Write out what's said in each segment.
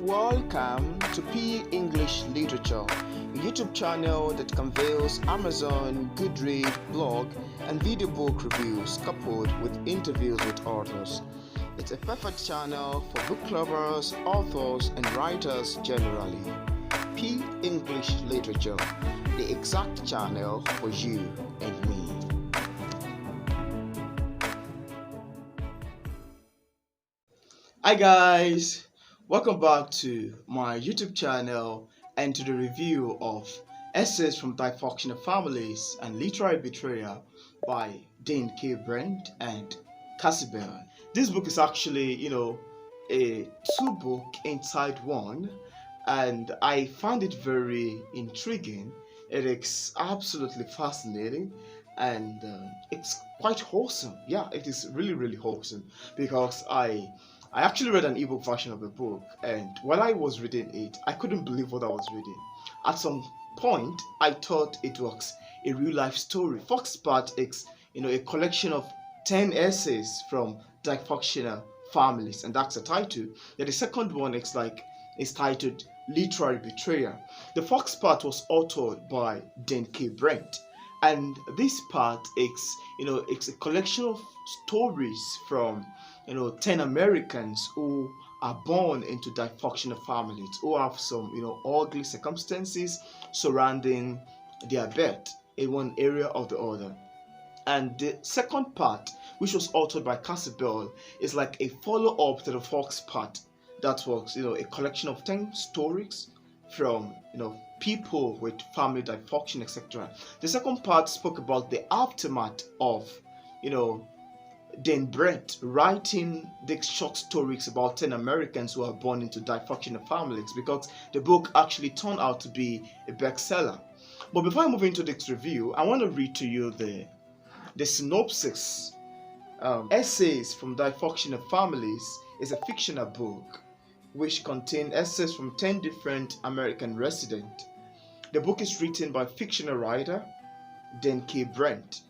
Welcome to P English Literature, a YouTube channel that conveys Amazon, Goodreads, blog, and video book reviews coupled with interviews with authors. It's a perfect channel for book lovers, authors, and writers generally. P English Literature, the exact channel for you and me. Hi guys, welcome back to my YouTube channel and to the review of essays from Dysfunctional Families and Literary Betrayal by Brent and Casey Bell. This book is actually, a two-book inside one, and I found it very intriguing. It is absolutely fascinating, and it's quite wholesome. Yeah, it is really wholesome because I actually read an ebook version of the book, and while I was reading it, I couldn't believe what I was reading. At some point, I thought it was a real life story. First part is, a collection of 10 essays from Dysfunctional Families, and that's the title. Then the second one is titled Literary Betrayal. The first part was authored by Brent, and this part is, it's a collection of stories from 10 Americans who are born into dysfunctional families, who have some, ugly circumstances surrounding their birth in one area or the other. And the second part, which was authored by Casey Bell, is like a follow-up to the first part. That was, a collection of 10 stories from, people with family dysfunction, etc. The second part spoke about the aftermath of, Brent writing these short stories about 10 Americans who are born into dysfunctional families, because the book actually turned out to be a bestseller. But before I move into this review, I want to read to you the synopsis. Essays from Dysfunctional Families is a fictional book which contains essays from 10 different American residents. The book is written by fictional writer Brent.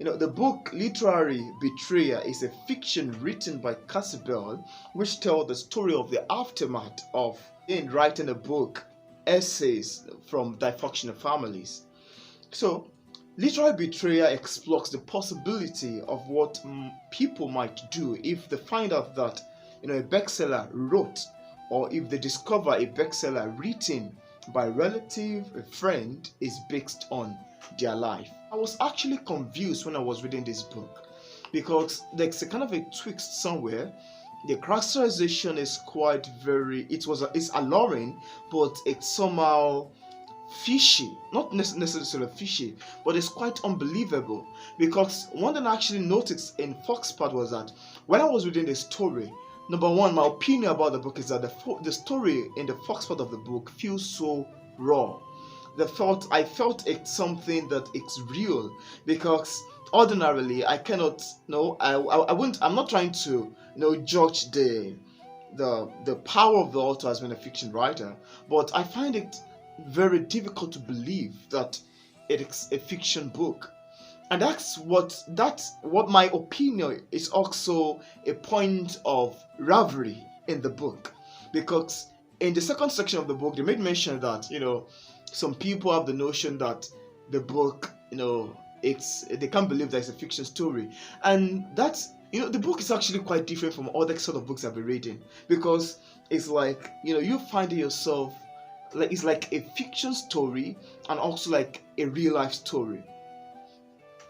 The book Literary Betrayal is a fiction written by Casey Bell, which tells the story of the aftermath of writing a book, essays from dysfunctional families. So, Literary Betrayal explores the possibility of what people might do if they find out that a bestseller wrote, or if they discover a bestseller written by a relative, a friend, is based on their life. I was actually confused when I was reading this book because there's a kind of a twist somewhere. The characterization is quite it's alluring, but it's somehow fishy. Not necessarily fishy, but it's quite unbelievable, because one thing I actually noticed in first part was that when I was reading the story, number one, my opinion about the book is that the story in the first part of the book feels so raw. I felt it's something that it's real, because ordinarily I cannot I'm not trying to judge the power of the author as being a fiction writer, but I find it very difficult to believe that it is a fiction book. And that's what my opinion is also a point of rivalry in the book, because in the second section of the book they made mention that some people have the notion that the book they can't believe that it's a fiction story, and that's the book is actually quite different from other sort of books I've been reading, because it's like you find yourself it's like a fiction story and also like a real life story.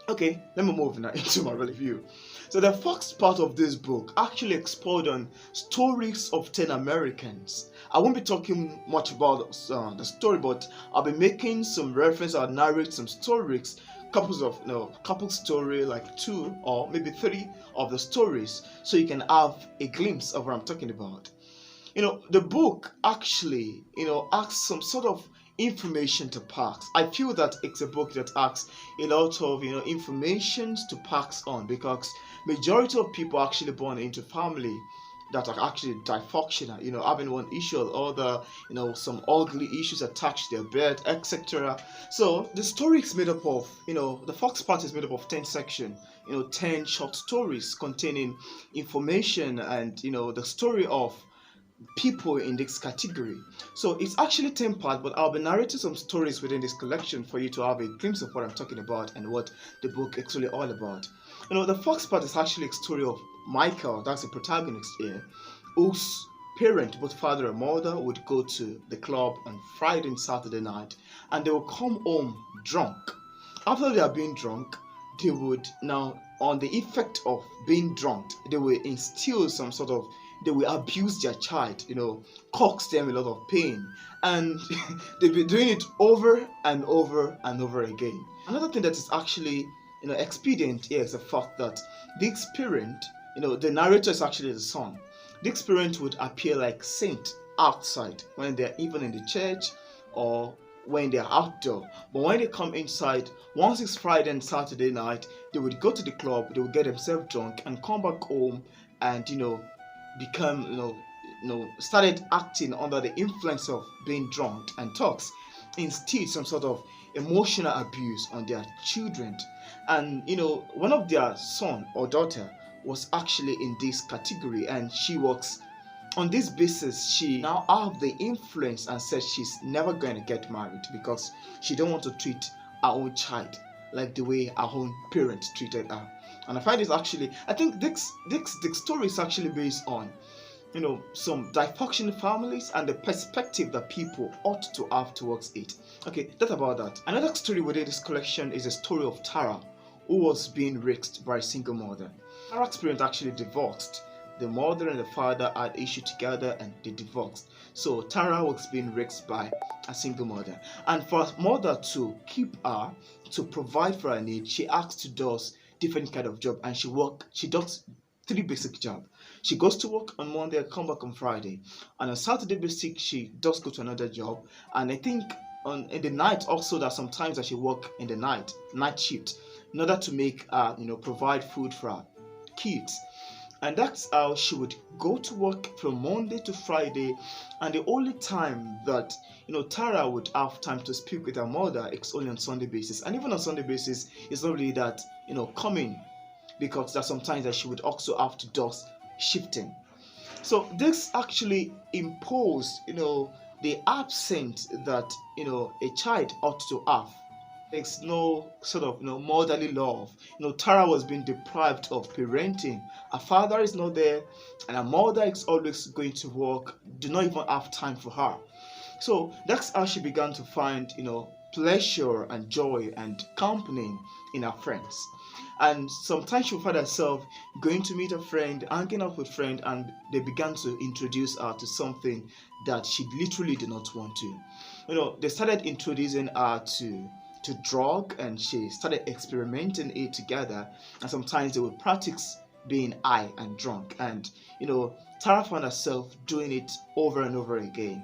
Okay, let me move now into my review. So the first part of this book actually explored on stories of 10 Americans. I won't be talking much about the story, but I'll be making some reference. I'll narrate some stories, couple story, like 2 or maybe 3 of the stories, so you can have a glimpse of what I'm talking about. The book actually, asks some sort of information to pass. I feel that it's a book that asks a lot of, information to pass on, because majority of people are actually born into family that are actually dysfunctional, having one issue or other, some ugly issues attached to their bed, etc. So the story is made up of, the first part is made up of 10 sections, 10 short stories containing information and, the story of people in this category. So it's actually 10 parts, but I'll be narrating some stories within this collection for you to have a glimpse of what I'm talking about and what the book is actually all about. The first part is actually a story of Michael, that's the protagonist here, whose parent, both father and mother, would go to the club on Friday and Saturday night, and they will come home drunk. After they are being drunk, they would now, on the effect of being drunk, they will instill some sort of, they will abuse their child, cause them a lot of pain, and they'll be doing it over and over and over again. Another thing that is actually, expedient here is the fact that this parent, the narrator is actually the son. This parent would appear like saint outside when they're even in the church or when they're outdoor, but when they come inside, once it's Friday and Saturday night, they would go to the club, they would get themselves drunk and come back home and become started acting under the influence of being drunk and talks, instill some sort of emotional abuse on their children. And one of their son or daughter was actually in this category, and she works on this basis. She now have the influence and says she's never going to get married because she don't want to treat her own child like the way her own parents treated her. And I find this actually, I think this story is actually based on some dysfunctional families and the perspective that people ought to have towards it. Okay, that's about that. Another story within this collection is a story of Tara, who was being raised by a single mother. Tara's parents actually divorced. The mother and the father had issue together and they divorced. So Tara was being raised by a single mother. And for her mother to keep her, to provide for her needs, she asked to do different kind of job, and she does 3 basic jobs. She goes to work on Monday and come back on Friday. And on Saturday basic, she does go to another job. And I think in the night also, that sometimes that she work in the night shift in order to make provide food for her kids. And that's how she would go to work from Monday to Friday. And the only time that Tara would have time to speak with her mother is only on Sunday basis. And even on Sunday basis, it's not really that coming, because there's sometimes that she would also have to do shifting. So this actually imposed the absence that a child ought to have. There's no sort of motherly love. Tara was being deprived of parenting. Her father is not there, and her mother is always going to work, do not even have time for her. So that's how she began to find pleasure and joy and company in her friends. And sometimes she would find herself going to meet a friend, hanging out with a friend, and they began to introduce her to something that she literally did not want to. They started introducing her to drug, and she started experimenting it together, and sometimes they would practice being high and drunk, and Tara found herself doing it over and over again,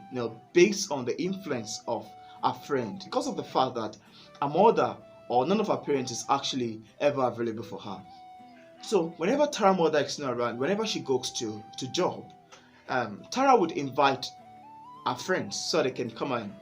based on the influence of her friend, because of the fact that her mother or none of her parents is actually ever available for her. So whenever Tara's mother is not around, whenever she goes to job, Tara would invite her friends so they can come and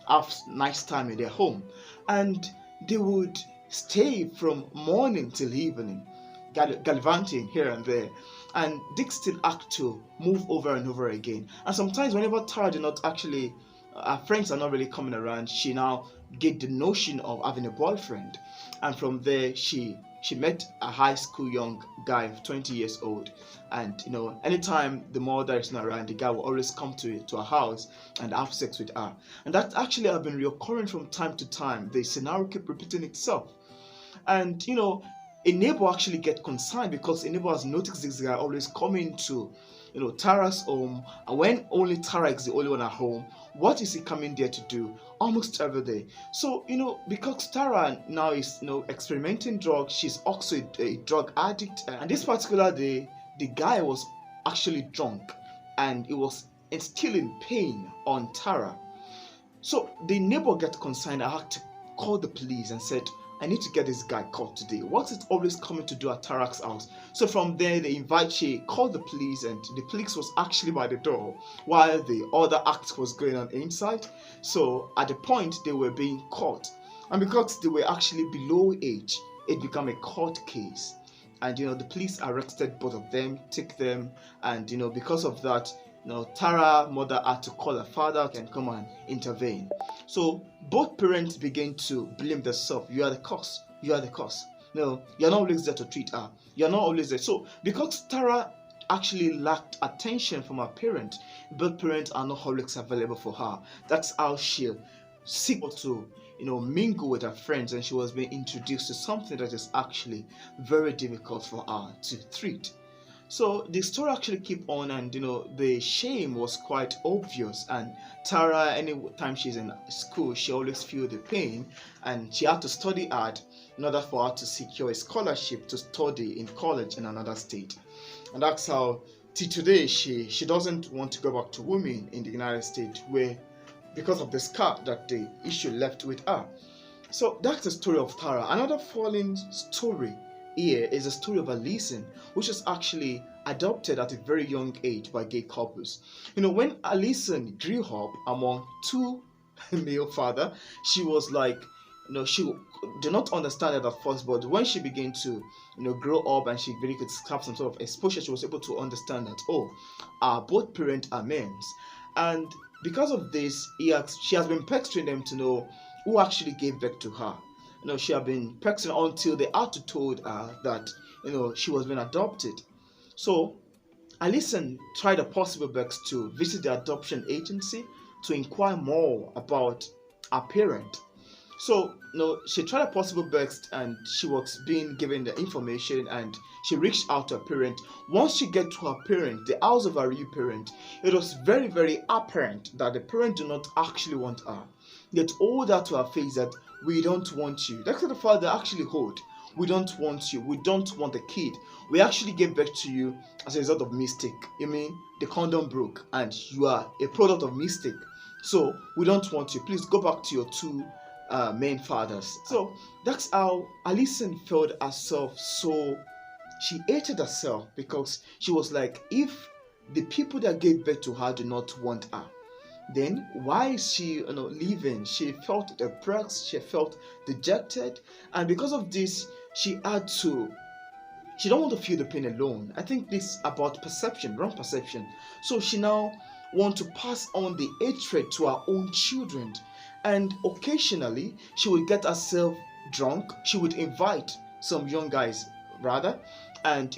have nice time in their home, and they would stay from morning till evening, gallivanting here and there, and they still act to move over and over again. And sometimes whenever Tara did not actually, her friends are not really coming around, she now get the notion of having a boyfriend, and from there she met a high school young guy of 20 years old, and anytime the mother is not around, the guy will always come to her house and have sex with her. And that actually have been reoccurring from time to time. The scenario keep repeating itself, and a neighbor actually get concerned, because a neighbor has noticed this guy always coming to Tara's home, and when only Tara is the only one at home, what is he coming there to do almost every day? So because Tara now is experimenting drugs, she's also a drug addict, and this particular day the guy was actually drunk, and it was instilling pain on Tara. So the neighbor got concerned. I had to call the police and said, I need to get this guy caught today. What's it always coming to do at Tara's house? So from there, she called the police, and the police was actually by the door while the other act was going on inside. So at the point they were being caught, and because they were actually below age, it became a court case. and the police arrested both of them, took them, and because of that, Tara mother had to call her father and come and intervene. So both parents began to blame themselves. You are the cause. You are the cause. No, you're not always there to treat her. You're not always there. So because Tara actually lacked attention from her parent, both parents are not always available for her. That's how she seek to mingle with her friends, and she was being introduced to something that is actually very difficult for her to treat. So the story actually keep on, and the shame was quite obvious, and Tara, anytime she's in school, she always feel the pain, and she had to study hard in order for her to secure a scholarship to study in college in another state. And that's how till today she doesn't want to go back to women in the United States, where because of the scar that the issue left with her. So that's the story of Tara. Another fallen story here is the story of Alison, which was actually adopted at a very young age by gay couples. When Alison grew up among two male father, she was like, she did not understand it at first, but when she began to grow up and she really could have some sort of exposure, she was able to understand that, both parents are men. And because of this, she has been pestering them to know who actually gave birth to her. She had been pestering until they had to told her that she was being adopted. So Alison tried her possible best to visit the adoption agency to inquire more about her parent. So she tried her possible best, and she was being given the information, and she reached out to her parent. Once she get to her parent, the house of her real parent, it was very, very apparent that the parent do not actually want her. They told her to her face that we don't want you. That's what the father actually hold. We don't want you. We don't want the kid. We actually gave birth to you as a result of mistake. You mean the condom broke and you are a product of mistake. So we don't want you. Please go back to your two main fathers. So that's how Alison felt herself. So she hated herself because she was like, if the people that gave birth to her do not want her, then why is she leaving? She felt depressed, she felt dejected, and because of this, she don't want to feel the pain alone. I think this is about perception, wrong perception. So she now want to pass on the hatred to her own children, and occasionally she would get herself drunk. She would invite some young guys rather, and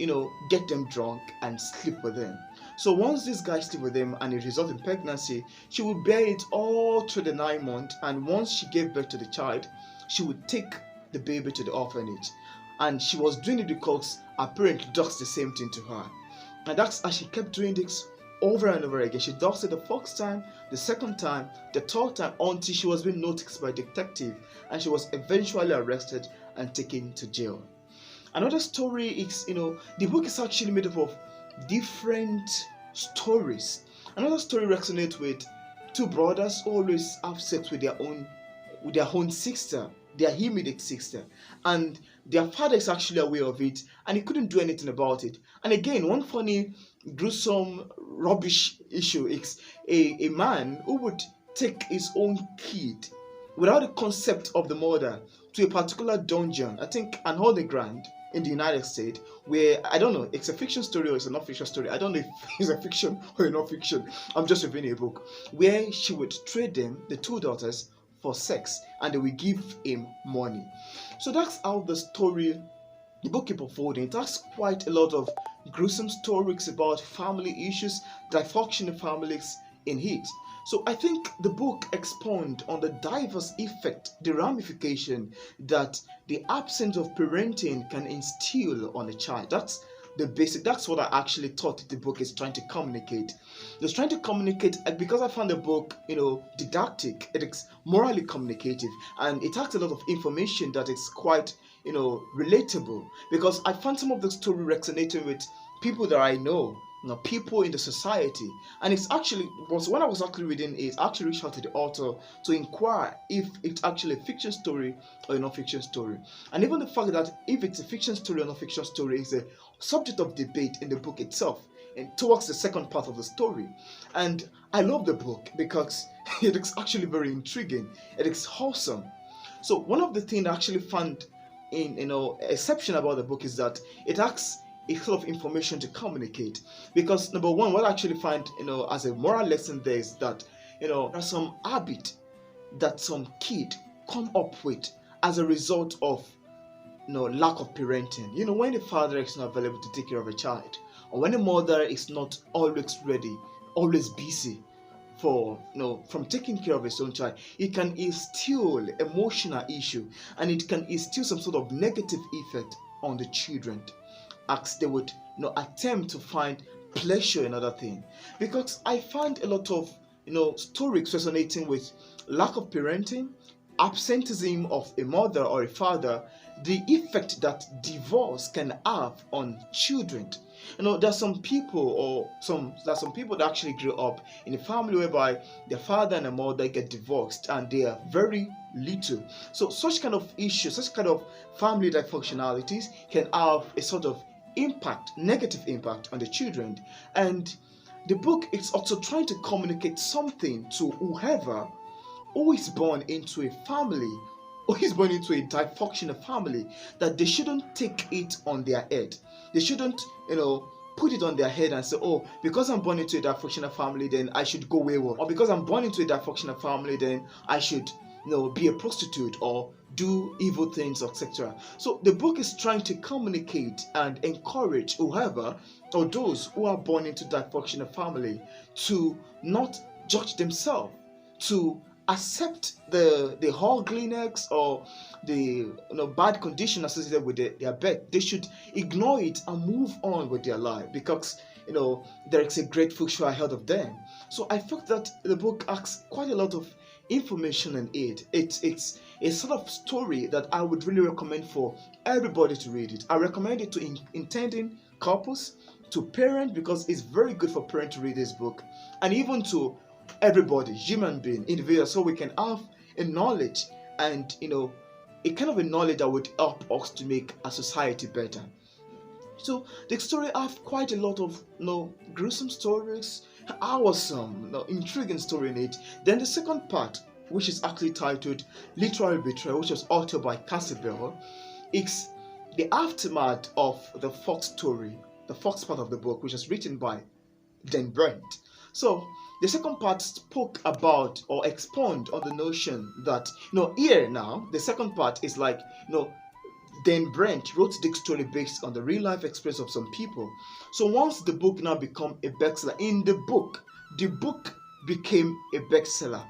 get them drunk and sleep with them. So once this guy sleep with them and it results in pregnancy, she would bear it all through the 9 months, and once she gave birth to the child, she would take the baby to the orphanage. And she was doing it because her parent does the same thing to her. And that's as she kept doing this over and over again. She does it the first time, the second time, the third time, until she was being noticed by a detective, and she was eventually arrested and taken to jail. Another story is, the book is actually made up of different stories. Another story resonates with two brothers who always have sex with their own sister, their immediate sister, and their father is actually aware of it, and he couldn't do anything about it. And again, one funny, gruesome, rubbish issue is a man who would take his own kid without the concept of the mother to a particular dungeon, I think an holy ground in the United States, where I don't know, it's a fiction story or it's a non-fiction story. I don't know if it's a fiction or a non-fiction. I'm just reading a book where she would trade them, the two daughters, for sex, and they will give him money. So that's how the book keep unfolding. It has quite a lot of gruesome stories about family issues, dysfunctional families in it. So I think the book expounds on the diverse effect, the ramification that the absence of parenting can instill on a child. That's the basic. That's what I actually thought the book is trying to communicate. It's trying to communicate because I found the book, didactic. It is morally communicative, and it has a lot of information that is quite, relatable. Because I found some of the story resonating with people that I know. People in the society, and it's actually was when I was actually reading it, I actually reached out to the author to inquire if it's actually a fiction story or a non-fiction story. And even the fact that if it's a fiction story or non-fiction story is a subject of debate in the book itself and towards the second part of the story. And I love the book because it is actually very intriguing. It is wholesome. So one of the things I actually found exception about the book is that it asks a lot of information to communicate. Because number one, what I actually find as a moral lesson there is that there's some habit that some kid come up with as a result of lack of parenting. When the father is not available to take care of a child, or when the mother is not always ready, always busy for from taking care of his own child, it can instill emotional issue, and it can instill some sort of negative effect on the children, as they would attempt to find pleasure in other things. Because I find a lot of stories resonating with lack of parenting, absenteeism of a mother or a father, the effect that divorce can have on children. There's some people that actually grew up in a family whereby their father and their mother get divorced and they are very little. So such kind of issues, such kind of family dysfunctionalities can have a sort of negative impact on the children. And the book is also trying to communicate something to whoever who is born into a family, or is born into a dysfunctional family, that they shouldn't take it on their head. They shouldn't, put it on their head and say, oh, because I'm born into a dysfunctional family, then I should go wayward. Or because I'm born into a dysfunctional family, then I should, be a prostitute or do evil things, etc. So the book is trying to communicate and encourage whoever or those who are born into dysfunctional family to not judge themselves, to accept the ugliness or the bad condition associated with their birth. They should ignore it and move on with their life, because there is a great future ahead of them. So I felt that the book asks quite a lot of information in it. It's a sort of story that I would really recommend for everybody to read it. I recommend it to intending couples, to parents, because it's very good for parents to read this book, and even to everybody, human being, individual, so we can have a knowledge and a kind of a knowledge that would help us to make a society better. So the story have quite a lot of gruesome stories, awesome, intriguing story in it. Then the second part, which is actually titled Literary Betrayal, which was authored by Casey Bell, it's the aftermath of the fourth story, the fourth part of the book, which was written by Brent. So the second part spoke about or expound on the notion that here now the second part is like Brent wrote the story based on the real life experience of some people. So once the book now become a bestseller, the book became a bestseller.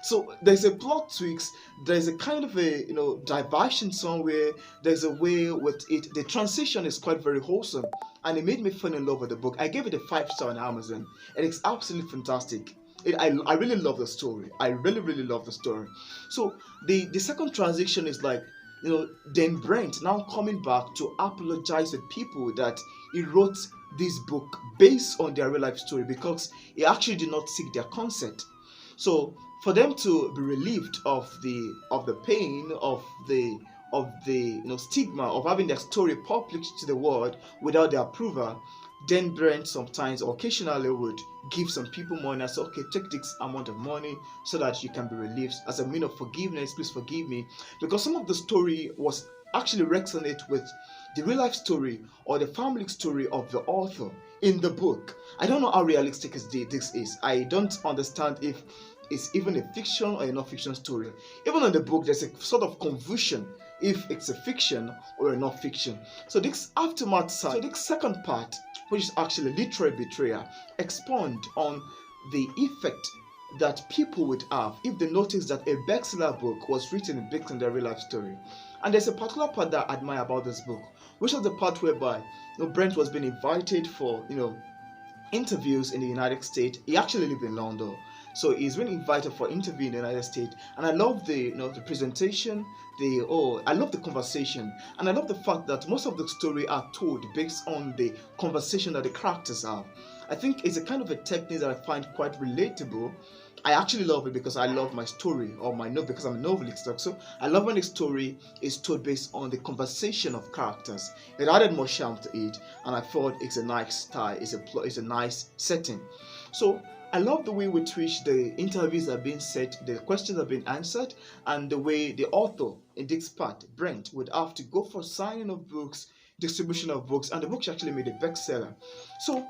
So there's a plot twist, there's a kind of a diversion somewhere, there's a way with it. The transition is quite very wholesome, and it made me fall in love with the book. I gave it a 5-star on Amazon, and it's absolutely fantastic. I really love the story. I really love the story. So the second transition is like Brent now coming back to apologize to people that he wrote this book based on their real life story, because he actually did not seek their consent. So for them to be relieved of the pain, of the stigma of having their story published to the world without their approval, then Brent sometimes or occasionally would give some people money and say, okay, take this amount of money so that you can be relieved as a mean of forgiveness. Please forgive me. Because some of the story was actually resonate with the real life story or the family story of the author in the book. I don't know how realistic this is. I don't understand if it's even a fiction or a non-fiction story. Even in the book, there's a sort of confusion if it's a fiction or a non-fiction. So this aftermath side, so this second part, which is actually literary betrayal, expound on the effect that people would have if they notice that a bestseller book was written based on their real life story. And there's a particular part that I admire about this book, which is the part whereby Brent was being invited for interviews in the United States. He actually lived in London, so he's been invited for interview in the United States. And I love the the presentation, I love the conversation, and I love the fact that most of the story are told based on the conversation that the characters have. I think it's a kind of a technique that I find quite relatable. I actually love it because I love my story, or my novel, because I'm a novelist. So I love when a story is told based on the conversation of characters. It added more charm to it, and I thought it's a nice style. It's a nice setting. So I love the way with which the interviews are being set, the questions are being answered, and the way the author, in this part, Brent, would have to go for signing of books, distribution of books, and the book actually made a bestseller. So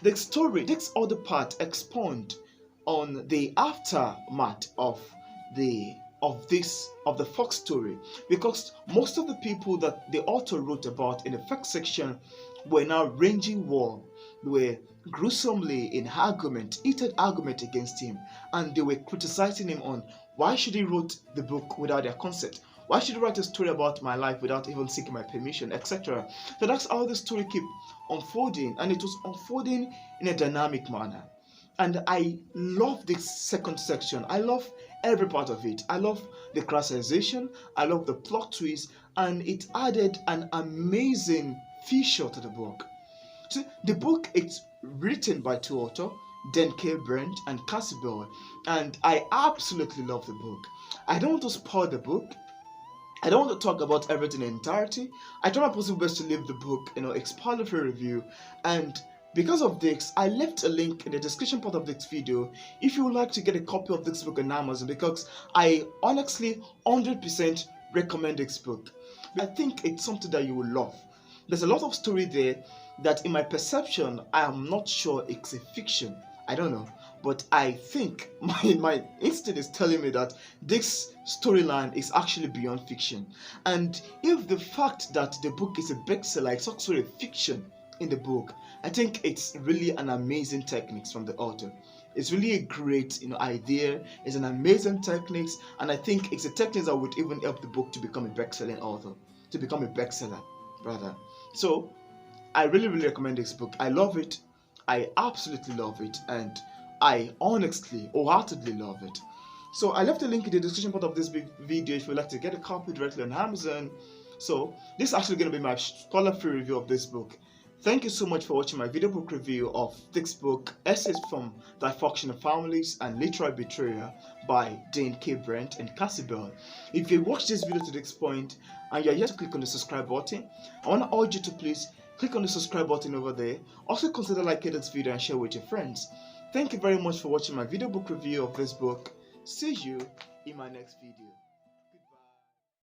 the story, this other part, expound on the aftermath of the Fox story, because most of the people that the author wrote about in the first section were now raging war, were gruesomely in argument, heated argument against him, and they were criticizing him on why should he wrote the book without their consent, why should he write a story about my life without even seeking my permission, etc. So that's how the story kept unfolding, and it was unfolding in a dynamic manner. And I love this second section. I love every part of it. I love the classization, I love the plot twist, and it added an amazing feature to the book. So the book is written by two authors, Brent and Casey Bell, and I absolutely love the book. I don't want to spoil the book. I don't want to talk about everything in entirety. I try my possible best to leave the book, a spoiler-free review, and because of this, I left a link in the description part of this video if you would like to get a copy of this book on Amazon, because I honestly 100% recommend this book. I think it's something that you will love. There's a lot of story there that in my perception, I am not sure it's a fiction. I don't know. But I think my instinct is telling me that this storyline is actually beyond fiction. And if the fact that the book is a bestseller, it's also a fiction in the book, I think it's really an amazing technique from the author. It's really a great idea. It's an amazing technique, and I think it's a technique that would even help the book to become a best-selling author, to become a bestseller rather. So I really recommend this book. I love it. I absolutely love it, and I honestly, wholeheartedly love it. So I left a link in the description part of this video if you'd like to get a copy directly on Amazon. So this is actually going to be my spoiler-free review of this book. Thank you so much for watching my video book review of this book, Essays from Dysfunctional Families and Literary Betrayal by Brent and Casey Bell. If you watched this video to this point and you're yet to click on the subscribe button, I want to urge you to please click on the subscribe button over there. Also consider liking this video and share with your friends. Thank you very much for watching my video book review of this book. See you in my next video.